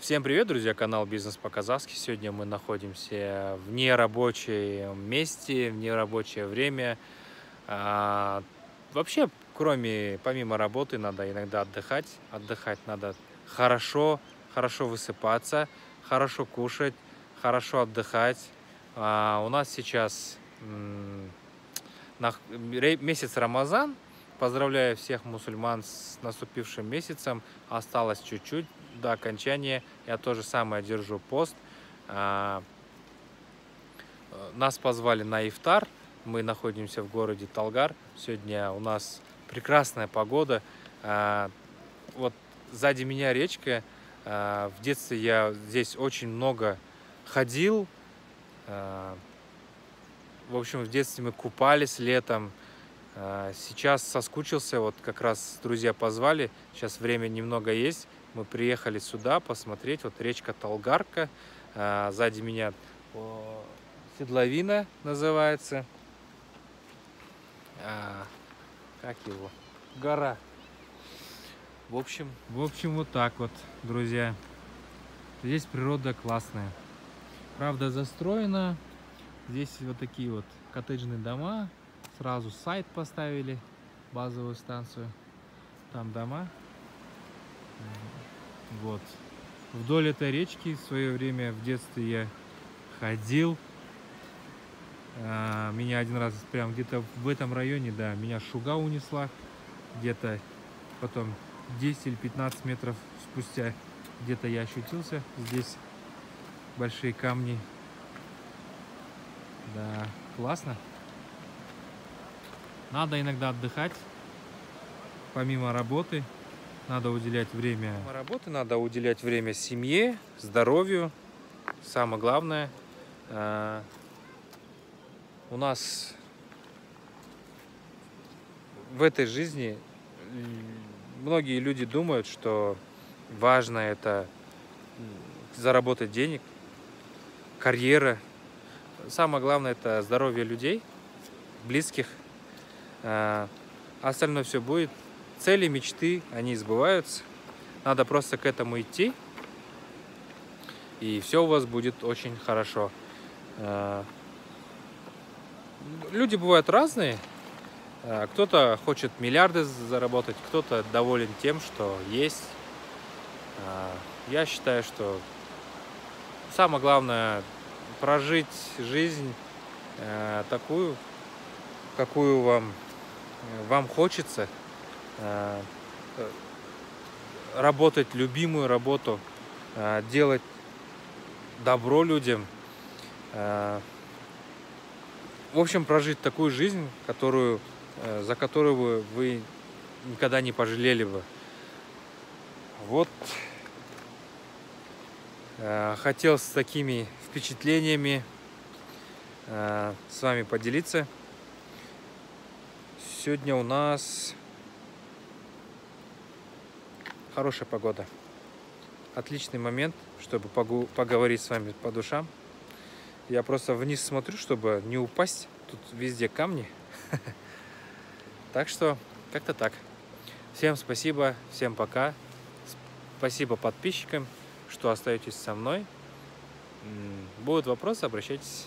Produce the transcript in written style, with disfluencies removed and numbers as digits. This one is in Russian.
Всем привет, друзья! Канал Бизнес по-казахски. Сегодня мы находимся в нерабочем месте, в нерабочее время. Вообще, помимо работы, надо иногда отдыхать. Отдыхать надо хорошо, хорошо высыпаться, хорошо кушать, хорошо отдыхать. У нас сейчас месяц Рамазан. Поздравляю всех мусульман с наступившим месяцем. Осталось чуть-чуть до окончания. Я тоже самое держу пост. Нас позвали на ифтар. Мы находимся в городе Талгар. Сегодня у нас прекрасная погода. Вот сзади меня речка. В детстве я здесь очень много ходил. В общем, в детстве мы купались летом. Сейчас соскучился, вот как раз друзья позвали, сейчас время немного есть, мы приехали сюда посмотреть, вот речка Талгарка, сзади меня Седловина называется, как его, гора. В общем, вот так вот, друзья, здесь природа классная, правда застроена, здесь вот такие вот коттеджные дома. Сразу сайт поставили, базовую станцию. Там дома. Вот. Вдоль этой речки в свое время в детстве я ходил. Меня один раз прям где-то в этом районе, да, меня шуга унесла. Где-то потом 10 или 15 метров спустя где-то я ощутился. Здесь большие камни. Да, классно. Надо иногда отдыхать, помимо работы, надо уделять время. Помимо работы надо уделять время семье, здоровью, самое главное. У нас в этой жизни многие люди думают, что важно это заработать денег, карьера. Самое главное это здоровье людей, близких. Остальное все будет. Цели, мечты, они сбываются. Надо просто к этому идти. И все у вас будет очень хорошо. Люди бывают разные. Кто-то хочет миллиарды заработать, кто-то доволен тем, что есть. Я считаю, что самое главное прожить жизнь такую, какую вам хочется, работать любимую работу, делать добро людям, в общем, прожить такую жизнь, за которую вы никогда не пожалели бы. Вот хотел с такими впечатлениями с вами поделиться. Сегодня у нас хорошая погода. Отличный момент, чтобы поговорить с вами по душам. Я просто вниз смотрю, чтобы не упасть. Тут везде камни. Так что, как-то так. Всем спасибо, всем пока. Спасибо подписчикам, что остаетесь со мной. Будут вопросы, обращайтесь.